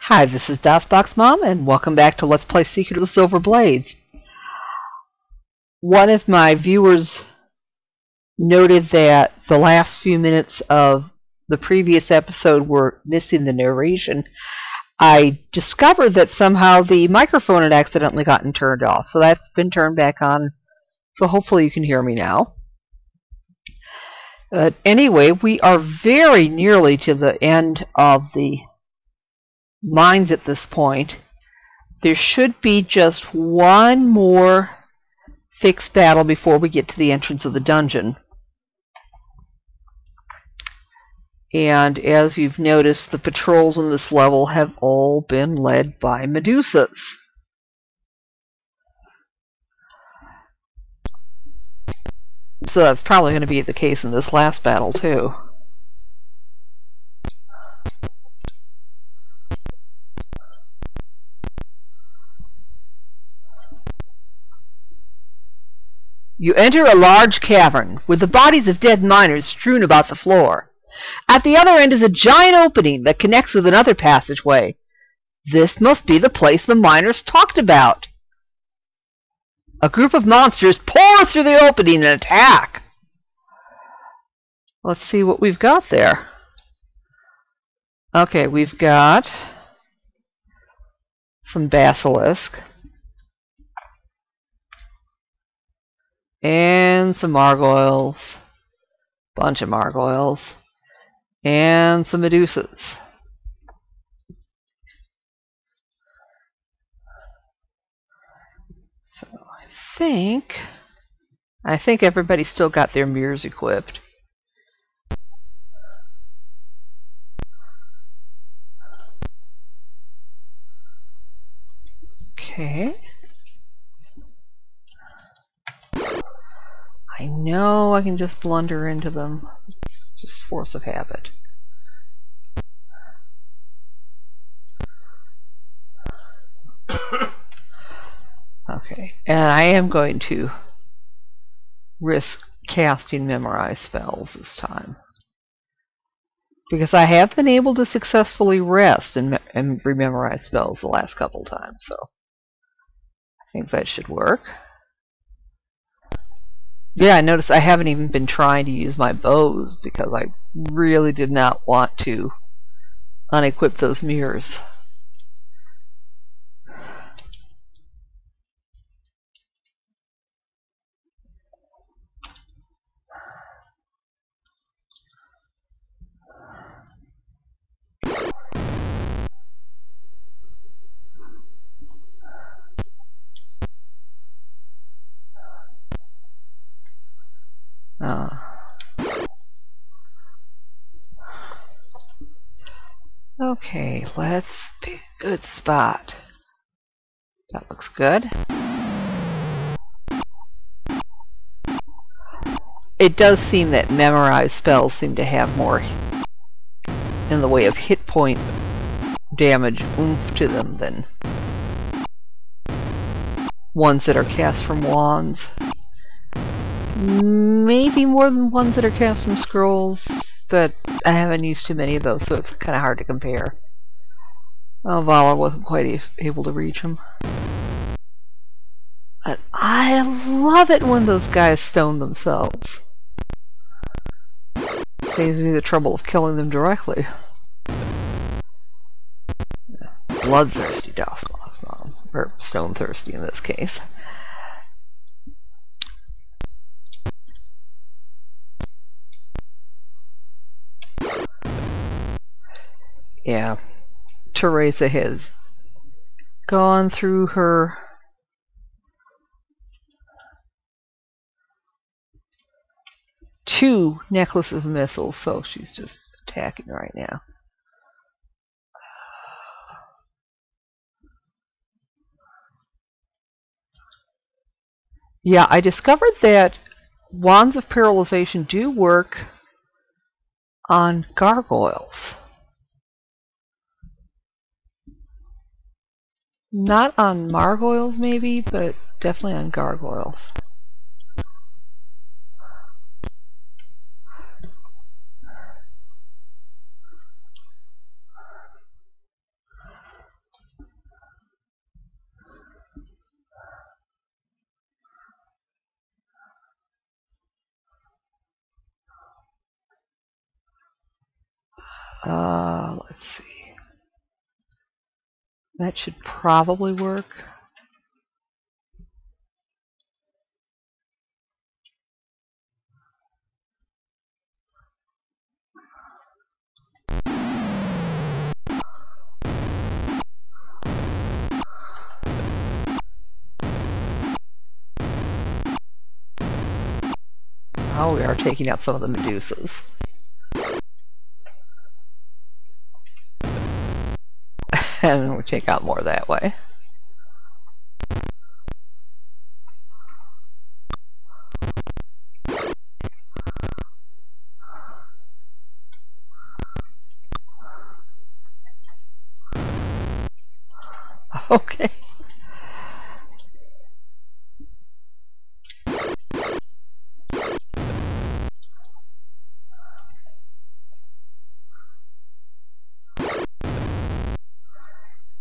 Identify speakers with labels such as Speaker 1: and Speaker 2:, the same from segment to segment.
Speaker 1: Hi, this is DOSBox Mom, and welcome back to Let's Play Secret of the Silver Blades. One of my viewers noted that the last few minutes of the previous episode were missing the narration. I discovered that somehow the microphone had accidentally gotten turned off, so that's been turned back on, so hopefully you can hear me now. Anyway, we are very nearly to the end of the mines at this point. There should be just one more fixed battle before we get to the entrance of the dungeon. And as you've noticed, the patrols in this level have all been led by medusas. So that's probably going to be the case in this last battle too. You enter a large cavern with the bodies of dead miners strewn about the floor. At the other end is a giant opening that connects with another passageway. This must be the place the miners talked about. A group of monsters pour through the opening and attack. Let's see what we've got there. Okay, we've got some basilisk. And some gargoyles. Bunch of gargoyles. And some medusas. So I think everybody's still got their mirrors equipped. Okay. I know I can just blunder into them. It's just force of habit. Okay, and I am going to risk casting memorize spells this time, because I have been able to successfully rest and rememorize spells the last couple times, so I think that should work. Yeah, I noticed I haven't even been trying to use my bows because I really did not want to unequip those mirrors. Okay, let's pick a good spot. That looks good. It does seem that memorized spells seem to have more in the way of hit point damage oomph to them than ones that are cast from wands. Maybe more than ones that are cast from scrolls, but I haven't used too many of those, so it's kind of hard to compare. Oh, Vala wasn't quite able to reach him. But I love it when those guys stone themselves. Saves me the trouble of killing them directly. Bloodthirsty DOSBox Mom, or stone thirsty in this case. Yeah, Teresa has gone through her two necklaces of missiles, so she's just attacking right now. Yeah, I discovered that wands of paralyzation do work on gargoyles. Not on margoyles maybe, but definitely on gargoyles. Let's see. That should probably work. Oh, we are taking out some of the medusas. And we take out more that way. Okay.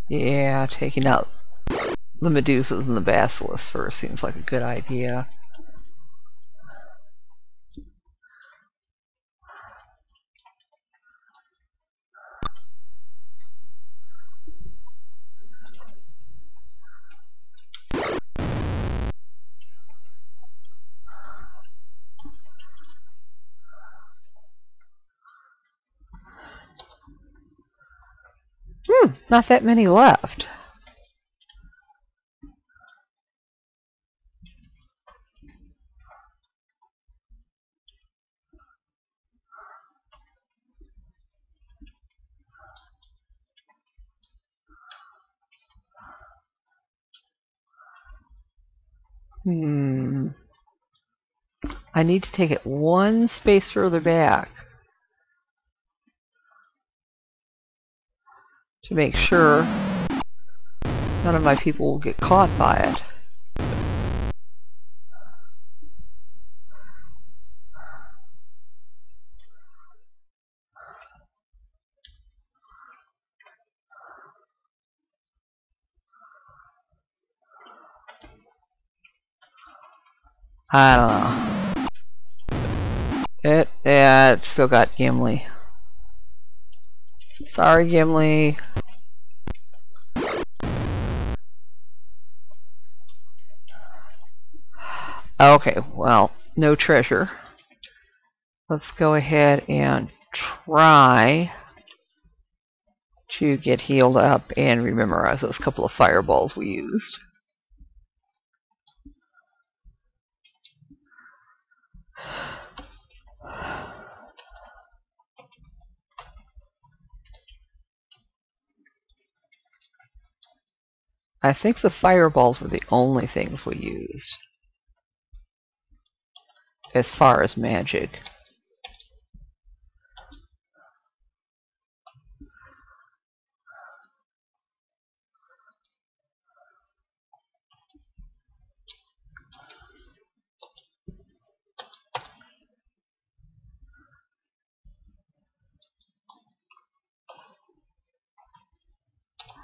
Speaker 1: Yeah, taking out the medusas and the basilisks first seems like a good idea. Not that many left. I need to take it one space further back to make sure none of my people will get caught by it. I don't know. It still got Gimli. Sorry, Gimli. Okay, well, no treasure. Let's go ahead and try to get healed up and rememorize those couple of fireballs we used. I think the fireballs were the only things we used as far as magic.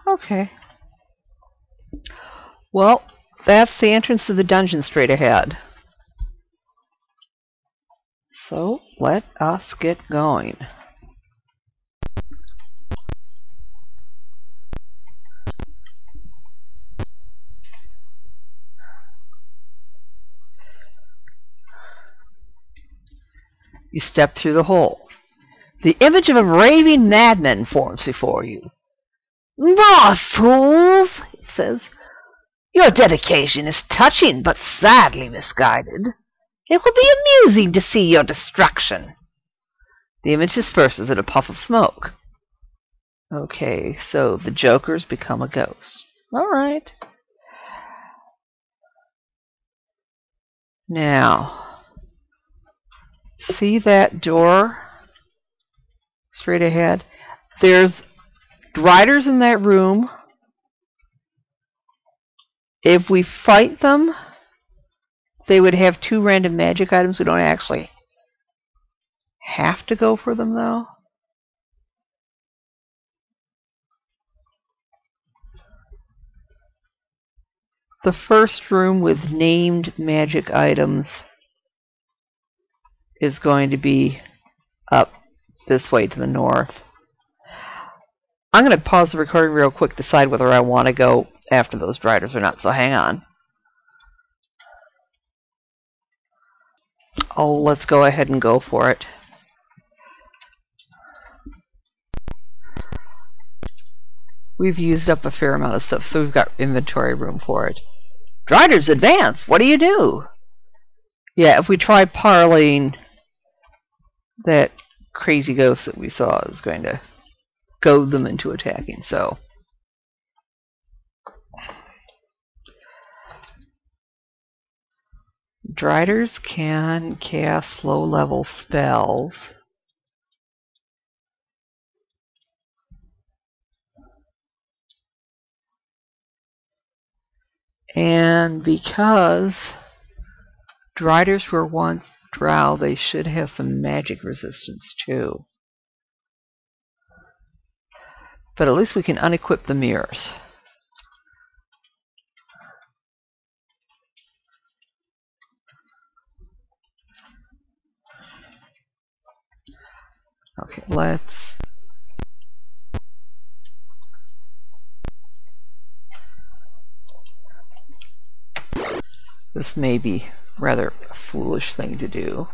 Speaker 1: Okay. Well, that's the entrance to the dungeon straight ahead. So, let us get going. You step through the hole. The image of a raving madman forms before you. "Bah, fools!" it says. "Your dedication is touching, but sadly misguided. It will be amusing to see your destruction." The image disperses in a puff of smoke. Okay, so the Joker's become a ghost. Alright. Now, see that door straight ahead? There's Driders in that room. If we fight them, they would have 2 random magic items. We don't actually have to go for them, though. The first room with named magic items is going to be up this way to the north. I'm going to pause the recording real quick, decide whether I want to go after those Driders or not, so hang on. Oh, let's go ahead and go for it. We've used up a fair amount of stuff, so we've got inventory room for it. Driders, advance! What do you do? Yeah, if we try parlaying, that crazy ghost that we saw is going to goad them into attacking, so. Driders can cast low-level spells. And because Driders were once drow, they should have some magic resistance too. But at least we can unequip the mirrors. Okay, let's... This may be rather a foolish thing to do.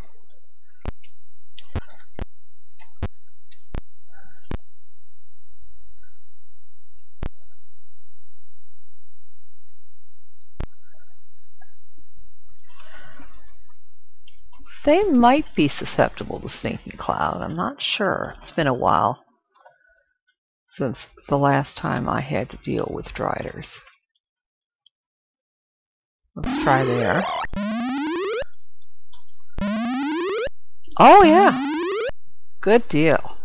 Speaker 1: They might be susceptible to Stinking Cloud. I'm not sure. It's been a while since the last time I had to deal with Driders. Let's try there. Oh yeah! Good deal.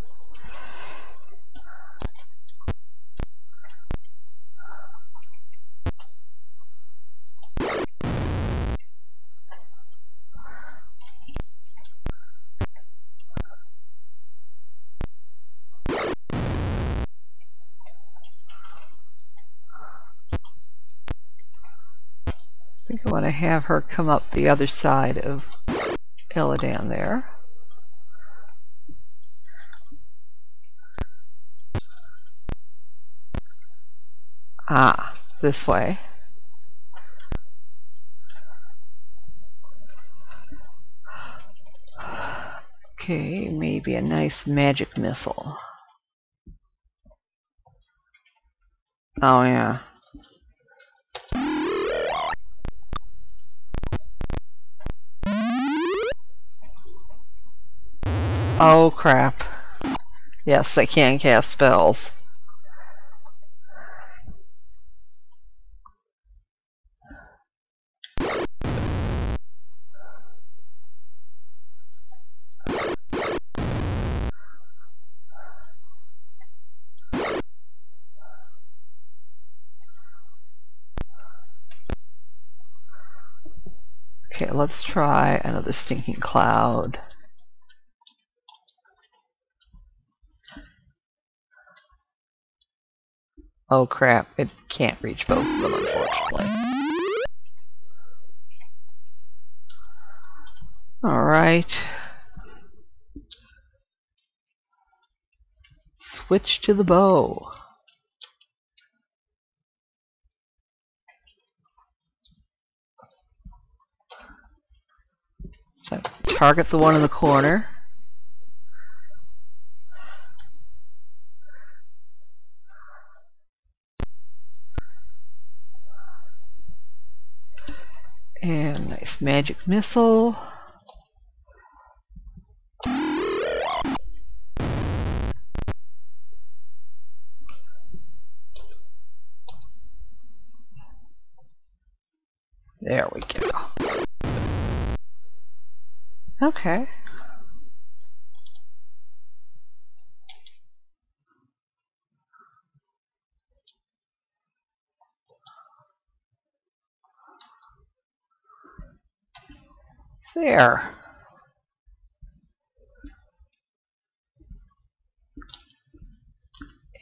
Speaker 1: I think I want to have her come up the other side of Illidan there. Ah, this way. Okay, maybe a nice magic missile. Oh yeah. Oh crap. Yes, they can cast spells. Okay, let's try another Stinking Cloud. Oh crap, it can't reach both of them, unfortunately. Alright. Switch to the bow. So target the one in the corner. And nice magic missile. There we go. Okay. There.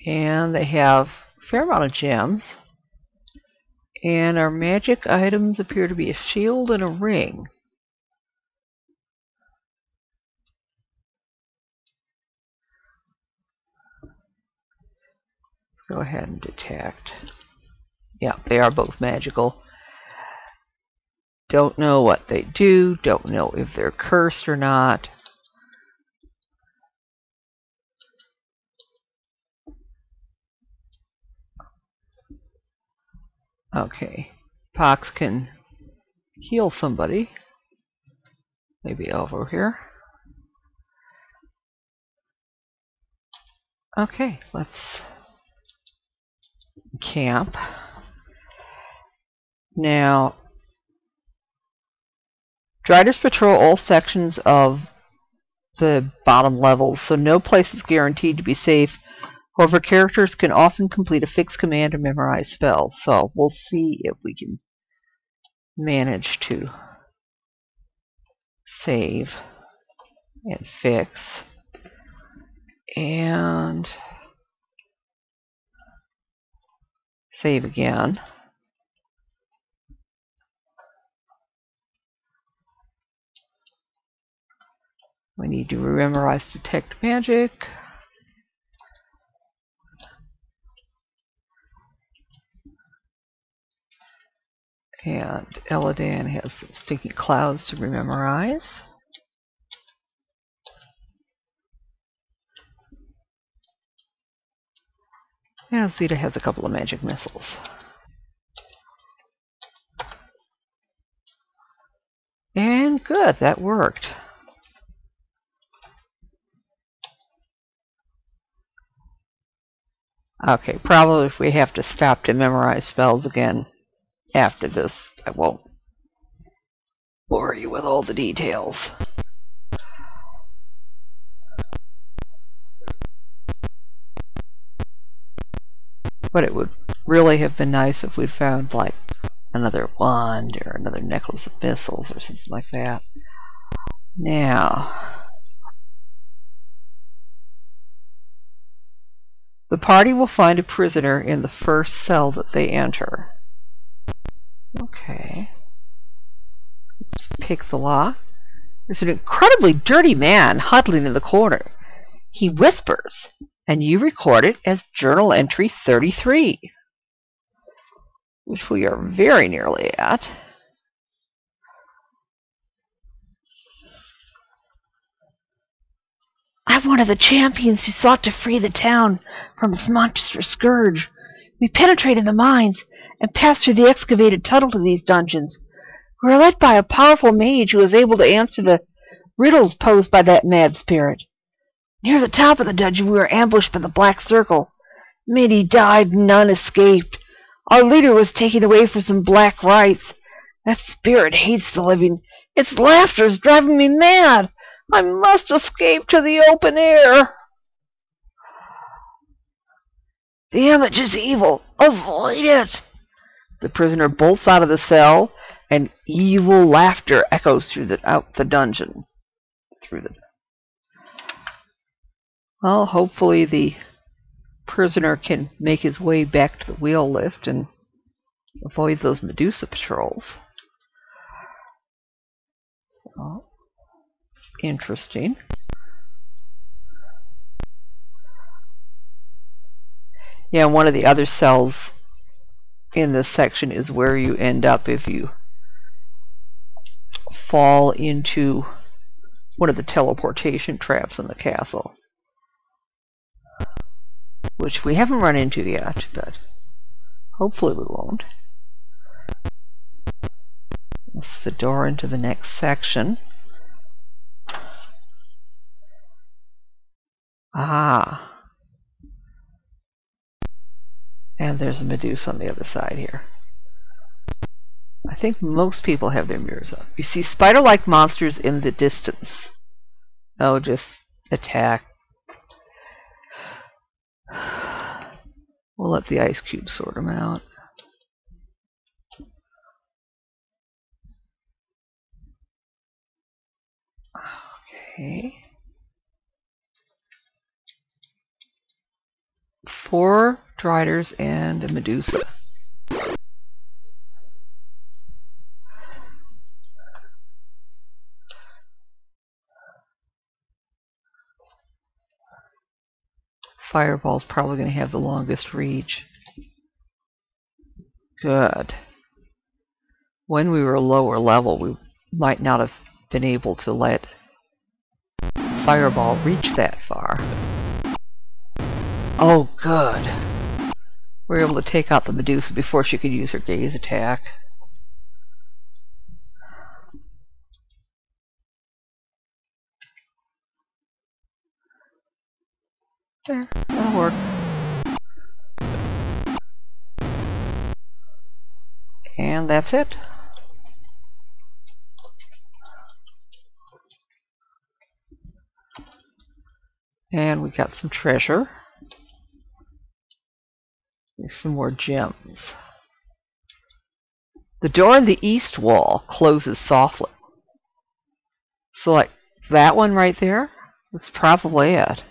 Speaker 1: And they have a fair amount of gems. And our magic items appear to be a shield and a ring. Go ahead and detect. Yeah, they are both magical. Don't know what they do. Don't know if they're cursed or not. Okay. Pox can heal somebody. Maybe over here. Okay, let's camp. Now, Driders patrol all sections of the bottom levels, so no place is guaranteed to be safe. However, characters can often complete a fixed command or memorize spells, so we'll see if we can manage to save and fix and save again. We need to memorize detect magic. And Eladan has some sticky clouds to memorize. And Zeta has a couple of magic missiles. And good, that worked. Okay, probably if we have to stop to memorize spells again after this, I won't bore you with all the details. But it would really have been nice if we'd found like another wand or another necklace of missiles or something like that. Now, the party will find a prisoner in the first cell that they enter. Okay. Let's pick the lock. There's an incredibly dirty man huddling in the corner. He whispers, and you record it as journal entry 33, which we are very nearly at. I'm one of the champions who sought to free the town from its monstrous scourge. We penetrated the mines and passed through the excavated tunnel to these dungeons. We were led by a powerful mage who was able to answer the riddles posed by that mad spirit. Near the top of the dungeon, we were ambushed by the Black Circle. Many died, none escaped. Our leader was taken away for some black rites. That spirit hates the living. Its laughter is driving me mad. I must escape to the open air. The image is evil. Avoid it. The prisoner bolts out of the cell, and evil laughter echoes throughout the dungeon. Well, hopefully the prisoner can make his way back to the wheel lift and avoid those Medusa patrols. Oh, interesting. Yeah, one of the other cells in this section is where you end up if you fall into one of the teleportation traps in the castle, which we haven't run into yet, but hopefully we won't. That's the door into the next section. Ah. And there's a Medusa on the other side here. I think most people have their mirrors up. You see spider-like monsters in the distance. Oh, just attack. We'll let the ice cube sort them out. Okay. 4 Driders and a Medusa. Fireball's probably going to have the longest reach. Good. When we were lower level, we might not have been able to let Fireball reach that far. Oh, good. We were able to take out the Medusa before she could use her gaze attack. There, that'll work. And that's it. And we got some treasure. There's some more gems. The door in the east wall closes softly. So like that one right there, that's probably it.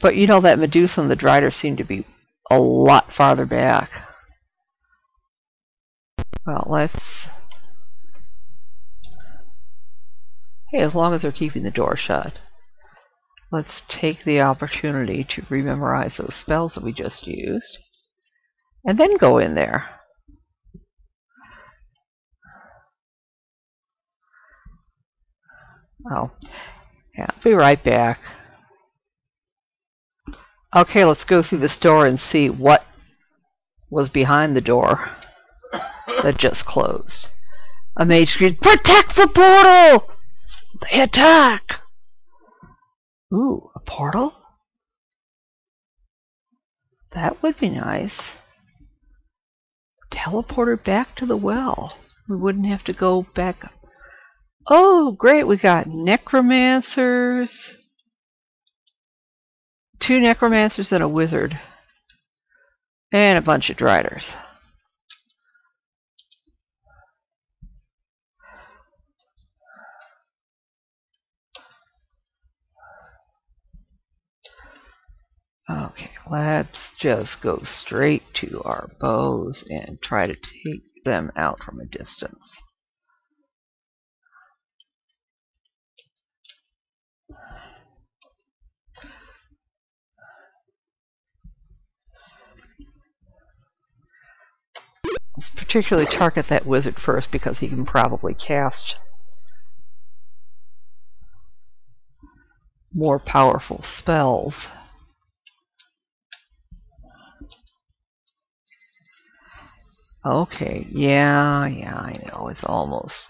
Speaker 1: But you know that Medusa and the Driders seem to be a lot farther back. Well, let's... Hey, as long as they're keeping the door shut. Let's take the opportunity to rememorize those spells that we just used. And then go in there. Oh. Yeah, I'll be right back. Okay, let's go through this door and see what was behind the door that just closed. A mage screamed, "Protect the portal! They attack!" Ooh, a portal? That would be nice. Teleporter back to the well. We wouldn't have to go back. Oh, great, we got necromancers. 2 necromancers and a wizard. And a bunch of Driders. Okay, let's just go straight to our bows and try to take them out from a distance. Let's particularly target that wizard first because he can probably cast more powerful spells. Okay, yeah, I know, it's almost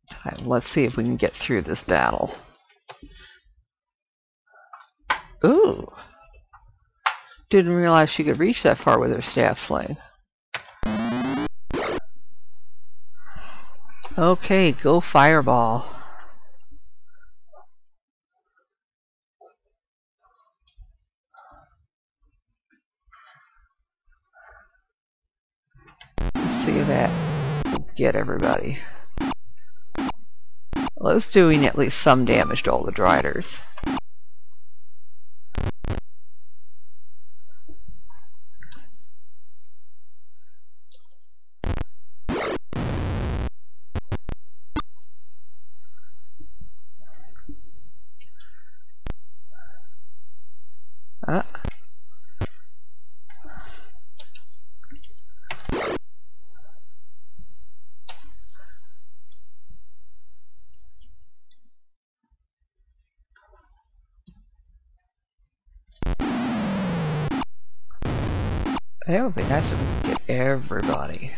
Speaker 1: time. Let's see if we can get through this battle. Ooh! Didn't realize she could reach that far with her staff sling. Okay, go Fireball. Let's see if that will get everybody. Well, it's doing at least some damage to all the Driders. It would be nice if we could get everybody.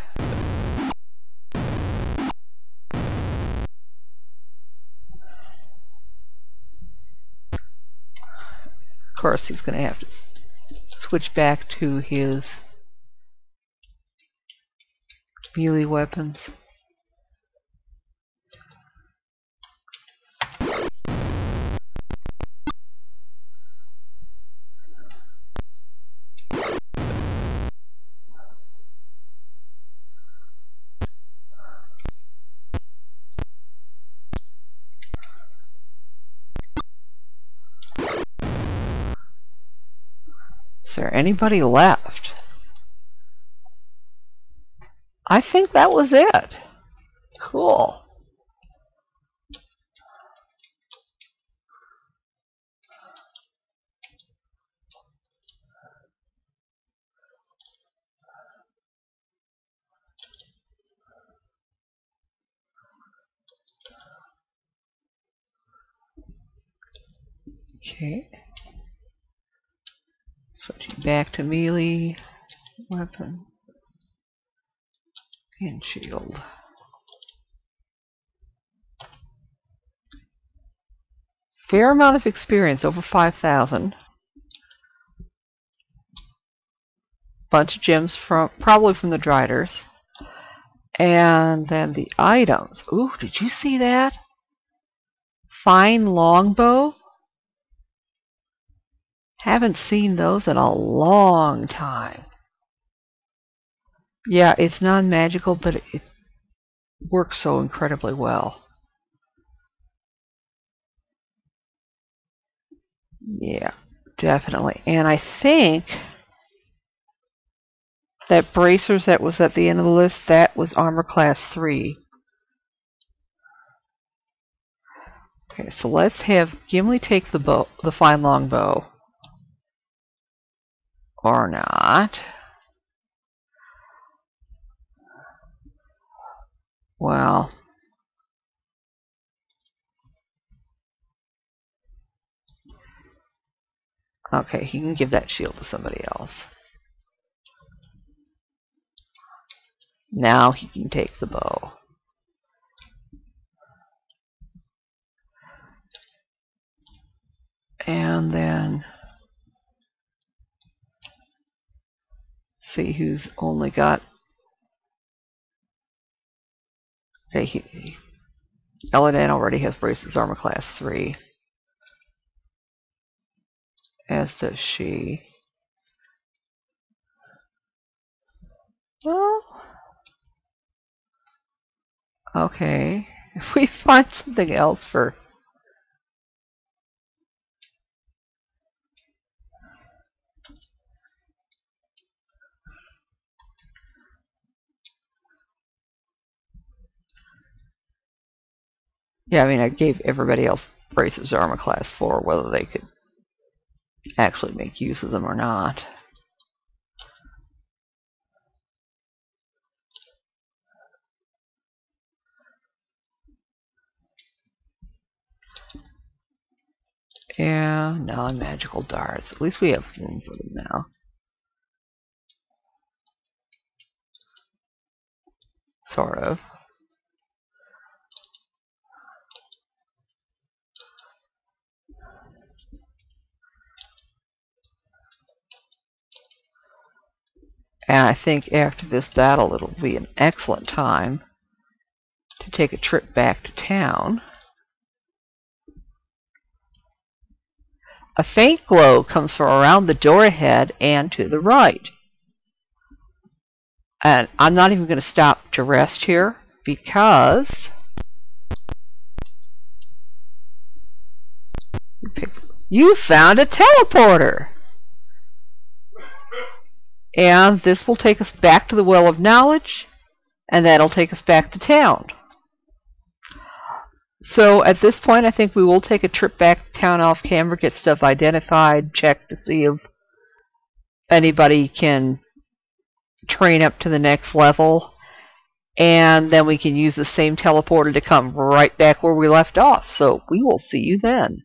Speaker 1: Of course, he's going to have to switch back to his melee weapons. Is there anybody left? I think that was it. Cool. Okay. Switching back to melee, weapon, and shield. Fair amount of experience, over 5,000. Bunch of gems probably from the Driders. And then the items. Ooh, did you see that? Fine longbow. Haven't seen those in a long time. Yeah, it's non-magical, but it works so incredibly well. Yeah, definitely. And I think that bracers that was at the end of the list, that was armor class 3. Okay, so let's have Gimli take the fine longbow. Or not. Well, okay, he can give that shield to somebody else. Now he can take the bow. And then see who's only got. Okay, Eladan already has braces armor class 3. As does she. Well, okay. If we find something else for. Yeah, I mean, I gave everybody else braces armor class 4, whether they could actually make use of them or not. Yeah, non-magical darts. At least we have room for them now. Sort of. And I think after this battle it'll be an excellent time to take a trip back to town. A faint glow comes from around the door ahead and to the right. And I'm not even going to stop to rest here because you found a teleporter. And this will take us back to the Well of Knowledge, and that'll take us back to town. So at this point, I think we will take a trip back to town off camera, get stuff identified, check to see if anybody can train up to the next level, and then we can use the same teleporter to come right back where we left off. So we will see you then.